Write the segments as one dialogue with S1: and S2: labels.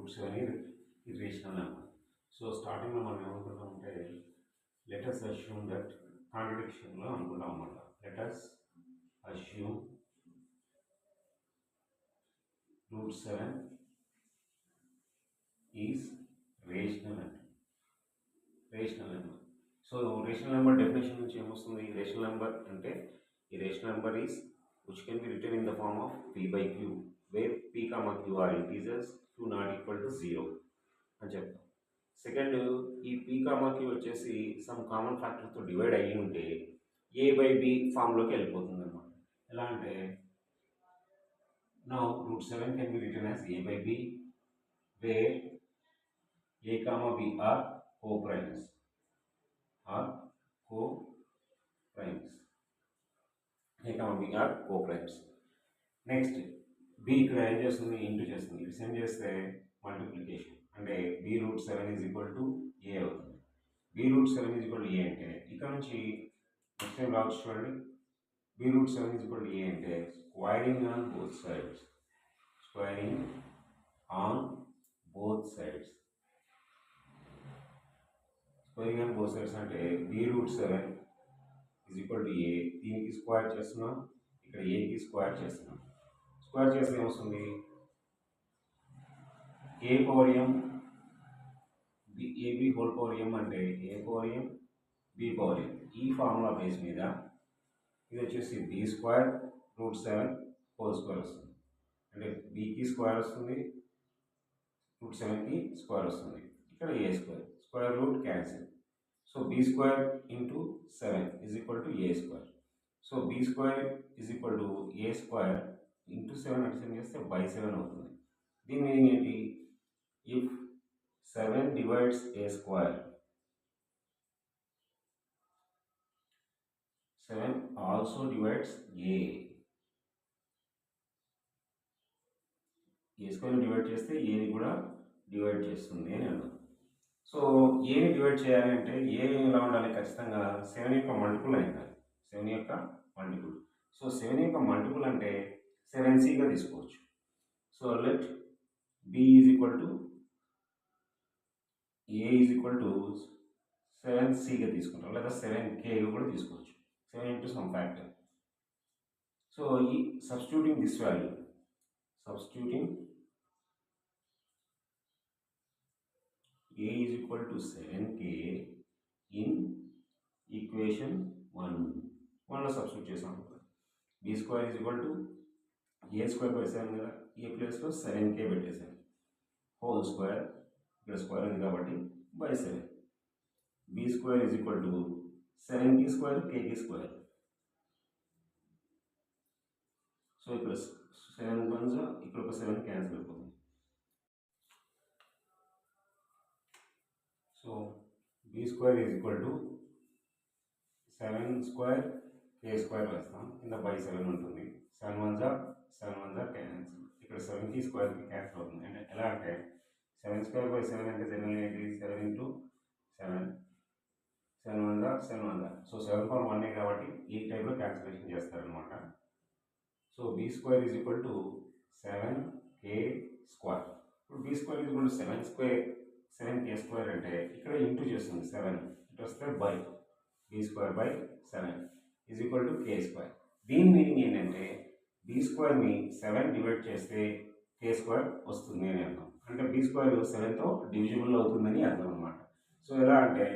S1: Route 7 is rational number. So starting లో మనం ఏమనుకుంటామంటే let us assume that contradiction లో అనుకుంటాం అన్నమాట. Let us assume root 7 is rational number. Rational number. So rational number definition నుంచి ఏమొస్తుంది? రేషనల్ నెంబర్ అంటే ఈ rational number is which can be written in the form of p/q where p, q are integers, q not equal to 0 అని చెప్తాం. Second, ఈ p, q వచ్చేసి some common ఫ్యాక్టర్తో divide అయ్యి ఉంటే a/b ఫామ్లోకి వెళ్ళిపోతుంది అనమాట. ఎలా అంటే now root 7 can be written as a/b where a, b are co-primes. A, B are co-primes. Next b ఇక్కడ ఏం చేస్తుంది? ఇంటూ చేస్తుంది. ఇది సెండ్ చేస్తే మల్టిప్లికేషన్ అంటే b root 7 is equal to a అవుతుంది. b root 7 is equal to a అంటే ఇక్కడ నుంచి నెక్స్ట్ టైం రావచ్చు చూడండి. b root 7 is equal to a అంటే squaring on both sides. Squaring on both sides. Squaring on both sides అంటే b root 7 is equal to a. దీనికి square చేస్తున్నాం, ఇక్కడ ఏకి స్క్వేర్ చేస్తున్నాం. స్క్వేర్ చేస్తే ఏమొస్తుంది? a power m ab whole power m అంటే a power m b power m. ఈ ఫార్ములా బేస్ మీద ఇది వచ్చేసి b square root 7 whole square వస్తుంది. అంటే bకి స్క్వేర్ వస్తుంది, రూట్ 7కి స్క్వేర్ వస్తుంది. ఇక్కడ a square, square root cancel. So b square into 7 is equal to a square. So b square is equal to a square into 7 addition చేస్తే by 7 అవుతుంది. దీని meaning ఏంటి? If 7 divides a square, 7 also divides a. a square divide చేస్తే ఏని కూడా divide చేస్తుంది అని అన్నాం. సో ఏని డివైడ్ చేయాలి అంటే ఏ ఎలా ఉండాలి? ఖచ్చితంగా 7 యొక్క మల్టిపుల్ అయింది. 7 యొక్క మల్టిపుల్. సో 7 యొక్క మల్టిపుల్ అంటే 7cగా తీసుకోవచ్చు. So let b is equal to a is equal to 7cగా తీసుకుంటాం, లేదా 7kగా కూడా తీసుకోవచ్చు. 7 ఇంటూ సమ్ ఫ్యాక్టర్. సో ఈ substituting this value, substituting a is equal to 7k in equation 1. 1లో సబ్స్టిట్యూట్ చేసాం. b square is equal to a square by 7 కదా, a ప్లేస్లో 7k పెట్టేసాను. హోల్ స్క్వేర్, ఇక్కడ స్క్వేర్ ఉంది కాబట్టి by 7. b square is equal to 7k square kకి square. So ఇక్కడ 7 వన్స్, ఇక్కడ ఒక 7 క్యాన్సిల్ అయిపోతుంది. So b square is equal to 7 square k square వేస్తాం, కింద బై 7 ఉంటుంది. 7 వన్స్ 7 క్యాన్సిల్. ఇక్కడ 7కి స్క్వేర్కి క్యాన్సిల్ అవుతుంది. అంటే ఎలా అంటే 7 స్క్వేర్ బై 7 అంటే జనరల్ ఏంటి? 7 ఇంటూ 7, 7 వన్స్ 7. సో 7 పవర్ 1 కాబట్టి ఈ టైప్లో క్యాన్సిలేషన్ చేస్తారనమాట. So b square is equal to 7k square. ఇప్పుడు b square is equal to 7k square అంటే ఇక్కడ ఇంటూ చేస్తుంది 7, ఇటు వస్తే by b square by 7 is equal to k square. దీని మీనింగ్ ఏంటంటే b స్క్వేర్ని 7 డివైడ్ చేస్తే k స్క్వేర్ వస్తుంది అని అర్థం. అంటే b స్క్వేర్ 7తో డివిజిబుల్ అవుతుందని అర్థం అనమాట. సో ఎలా అంటే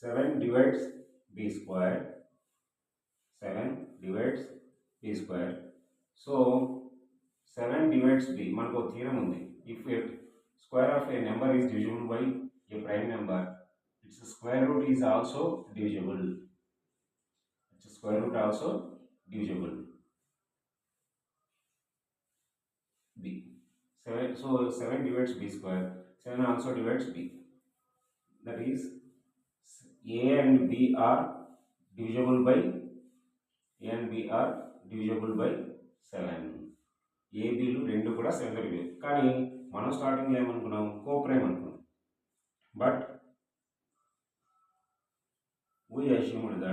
S1: 7 divides b square, 7 divides b square. So 7 divides b, మనకు ఒక థీరం ఉంది. If it square of a number is divisible by a prime number, its square root is also divisible. Its square root also divisible. b. 7, so 7 divides b square. 7 also divides b. That is a and b are divisible by 7. a bలు రెండు కూడా 7 divisible. కానీ మనం స్టార్టింగ్లో ఏమనుకున్నాం? Coprime అనుకున్నాం. But we assumed a,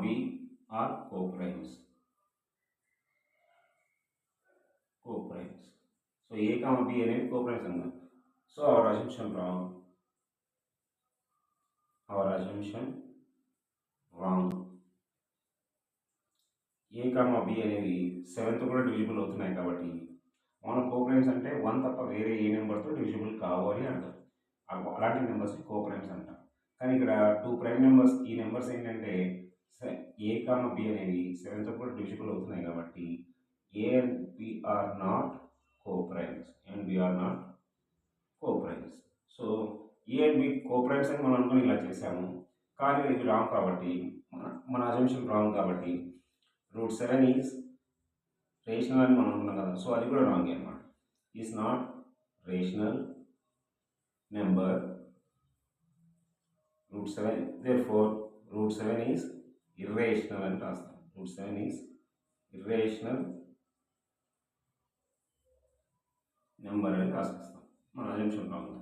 S1: b are co-primes. Coprimes. So A comma B అనేవి coprimes అన్నమాట. So our assumption wrong. A comma B అనేవి 7తో కూడా డివిజిబుల్ అవుతున్నాయి కాబట్టి మన కోప్రైమ్స్ అంటే 1 తప్ప వేరే ఏ నెంబర్తో డివిజిబుల్ కావు అని అంటారు. అలాంటి నెంబర్స్ని కోప్రైమ్స్ అంటారు. కానీ ఇక్కడ 2 ప్రైమ్ నెంబర్స్, ఈ నెంబర్స్ ఏంటంటే ఏ కామా బి అనేవి 7తో కూడా డివిజిబుల్ అవుతున్నాయి కాబట్టి A and B are not coprimes. So A and B coprimes అని మనం అనుకుని ఇలా చేసాము, కానీ ఇవి రాంగ్ కాబట్టి మన అజంప్షన్ రాంగ్ కాబట్టి √7 ఈజ్ రేషనల్ అని మనం అనుకున్నాం కదా, సో అది కూడా రాంగ్ అనమాట. Is not rational number √7, therefore √7 is irrational అని రాస్తాం. √7 ఈజ్ ఇర్రేషనల్ నెంబర్ అని రాసేస్తాం. మన అజంప్షన్ రాంగ్.